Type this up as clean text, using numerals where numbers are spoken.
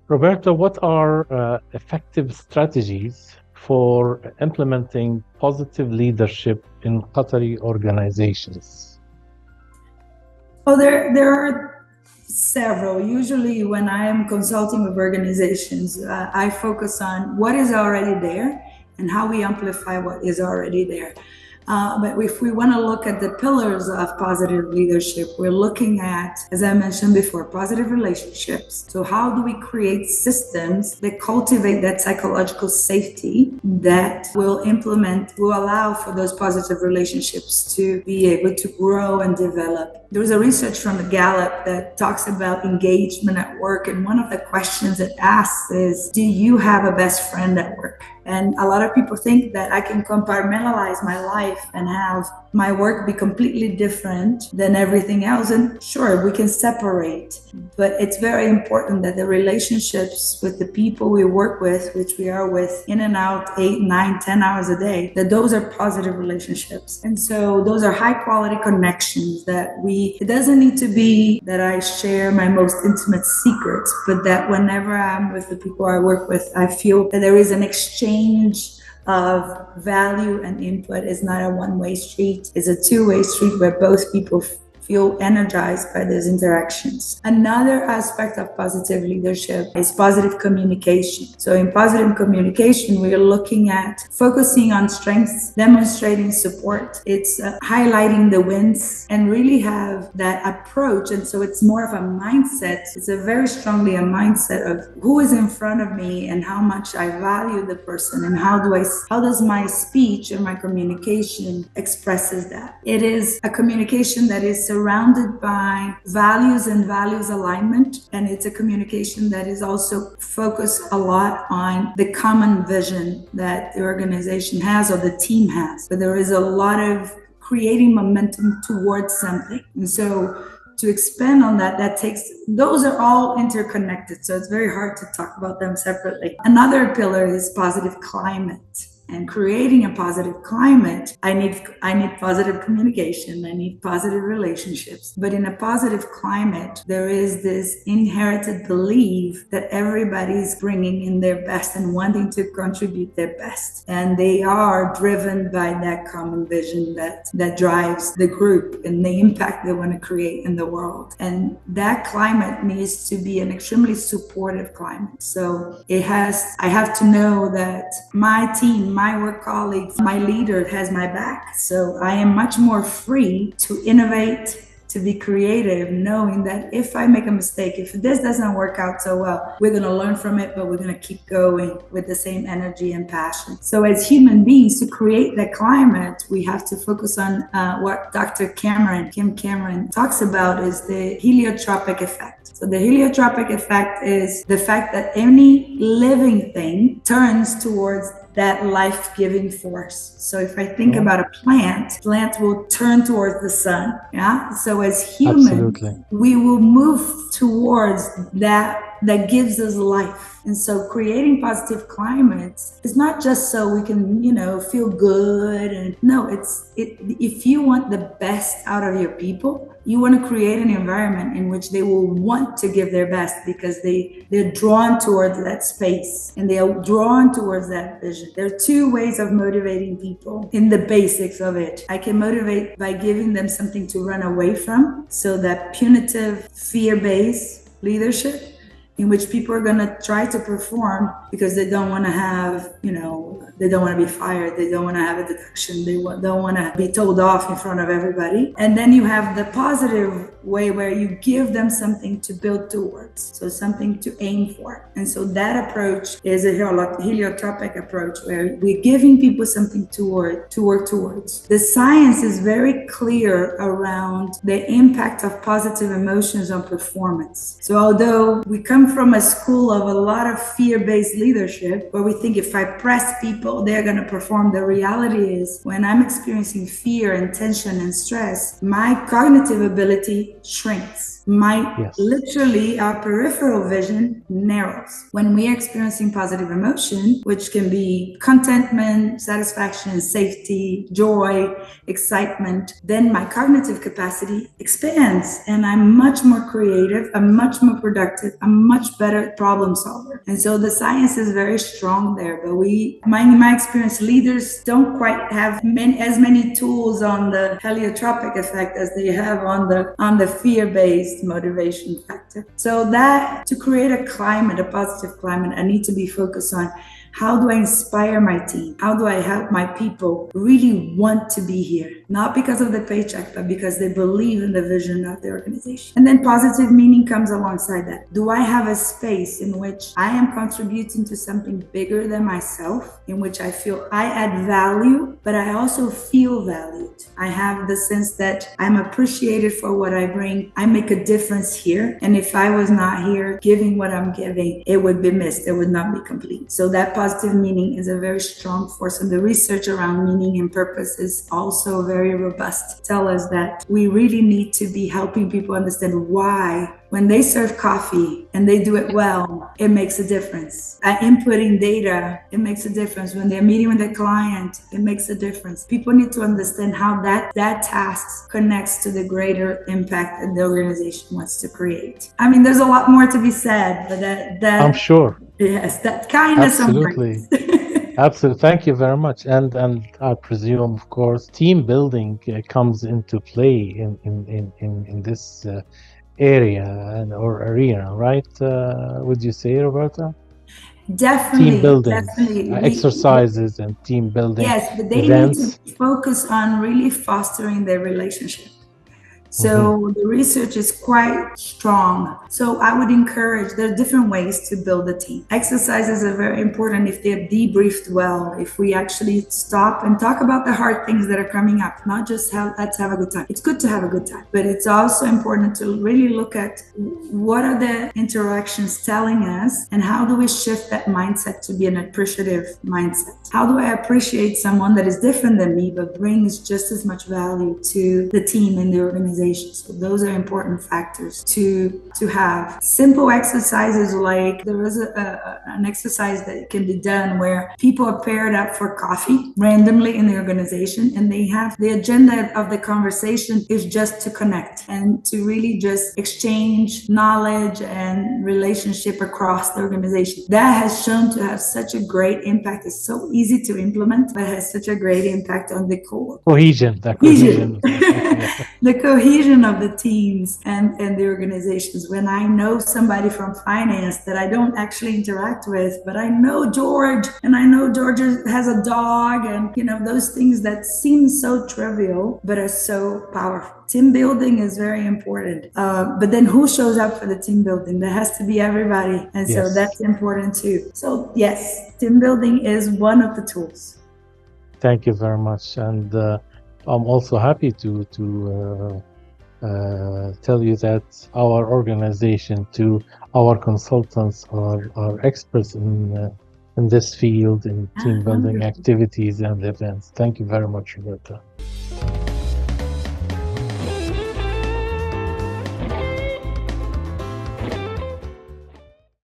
Roberto, what are effective strategies for implementing positive leadership in Qatari organizations? Well, there are several. Usually, when I am consulting with organizations, I focus on what is already there and how we amplify what is already there. But if we want to look at the pillars of positive leadership, we're looking at, as I mentioned before, positive relationships. So, how do we create systems that cultivate that psychological safety that will allow for those positive relationships to be able to grow and develop? There was a research from the Gallup that talks about engagement at work, and one of the questions it asks is, do you have a best friend at work? And a lot of people think that I can compartmentalize my life and have my work be completely different than everything else. And sure, we can separate, but it's very important that the relationships with the people we work with, which we are with in and out 8, 9, 10 hours a day, that those are positive relationships. And so those are high quality connections it doesn't need to be that I share my most intimate secrets, but that whenever I'm with the people I work with, I feel that there is an exchange of value and input. Is not a one-way street. It's a two-way street where both people feel energized by those interactions. Another aspect of positive leadership is positive communication. So in positive communication, we are looking at focusing on strengths, demonstrating support. It's highlighting the wins and really have that approach. And so it's more of a mindset. It's a very strongly a mindset of who is in front of me and how much I value the person and how does my speech and my communication expresses that. It is a communication that is surrounded by values and values alignment. And it's a communication that is also focused a lot on the common vision that the organization has or the team has. But there is a lot of creating momentum towards something. And so to expand on that, those are all interconnected. So it's very hard to talk about them separately. Another pillar is positive climate. And creating a positive climate, I need positive communication, I need positive relationships. But in a positive climate, there is this inherited belief that everybody's bringing in their best and wanting to contribute their best. And they are driven by that common vision that drives the group and the impact they want to create in the world. And that climate needs to be an extremely supportive climate. So I have to know that my team, my work colleagues, my leader has my back. So I am much more free to innovate, to be creative, knowing that if I make a mistake, if this doesn't work out so well, we're going to learn from it, but we're going to keep going with the same energy and passion. So as human beings, to create that climate, we have to focus on what Kim Cameron talks about is the heliotropic effect. So the heliotropic effect is the fact that any living thing turns towards that life-giving force. So if I think about a plant will turn towards the sun. Yeah. So as humans, we will move towards that gives us life. And so creating positive climates is not just so we can, feel good. And no, if you want the best out of your people, you want to create an environment in which they will want to give their best because they're drawn towards that space and they are drawn towards that vision. There are two ways of motivating people in the basics of it. I can motivate by giving them something to run away from. So that punitive, fear-based leadership in which people are going to try to perform because they don't want to have, they don't want to be fired. They don't want to have a deduction. They don't want to be told off in front of everybody. And then you have the positive way where you give them something to build towards. So something to aim for. And so that approach is a heliotropic approach where we're giving people something to work towards. The science is very clear around the impact of positive emotions on performance. So although we come from a school of a lot of fear-based leadership where we think if I press people, they're going to perform. The reality is when I'm experiencing fear and tension and stress, my cognitive ability shrinks. Literally our peripheral vision narrows. When we are experiencing positive emotion, which can be contentment, satisfaction, safety, joy, excitement, then my cognitive capacity expands and I'm much more creative, I'm much more productive, I'm much better problem solver. And so the science is very strong there, but in my experience, leaders don't quite have as many tools on the heliotropic effect as they have on the fear-based motivation factor. So that to create a positive climate, I need to be focused on how do I inspire my team? How do I help my people really want to be here? Not because of the paycheck, but because they believe in the vision of the organization. And then positive meaning comes alongside that. Do I have a space in which I am contributing to something bigger than myself, in which I feel I add value, but I also feel valued? I have the sense that I'm appreciated for what I bring. I make a difference here. And if I was not here giving what I'm giving, it would be missed. It would not be complete. So that positive meaning is a very strong force. And the research around meaning and purpose is also very robust. Tell us that we really need to be helping people understand why when they serve coffee and they do it well, it makes a difference. Inputting data, it makes a difference. When they're meeting with the client, it makes a difference. People need to understand how that task connects to the greater impact that the organization wants to create. I mean, there's a lot more to be said, but that I'm sure. Yes, that kind of absolutely. Absolutely. Thank you very much. And I presume, of course, team building comes into play in this area or arena, right? Would you say, Roberta? Definitely. Team building, definitely. Exercises and team building. Yes, but they events. need to focus on really fostering their relationship. So the research is quite strong. So I would encourage, there are different ways to build a team. Exercises are very important if they're debriefed well, if we actually stop and talk about the hard things that are coming up, not just let's have a good time. It's good to have a good time, but it's also important to really look at what are the interactions telling us and how do we shift that mindset to be an appreciative mindset? How do I appreciate someone that is different than me but brings just as much value to the team and the organization? So those are important factors to have. Simple exercises, like there is an exercise that can be done where people are paired up for coffee randomly in the organization, and they have the agenda of the conversation is just to connect and to really just exchange knowledge and relationship across the organization. That has shown to have such a great impact. It's so easy to implement, but has such a great impact on the cohesion. The cohesion of the teams and the organizations. When I know somebody from finance that I don't actually interact with, but I know George, and I know George has a dog, and those things that seem so trivial but are so powerful. Team building is very important. But then who shows up for the team building? There has to be everybody. And so that's important too. So yes, team building is one of the tools. Thank you very much. And I'm also happy to tell you that our organization, our consultants are experts in this field, in team building activities and events. Thank you very much, Roberta.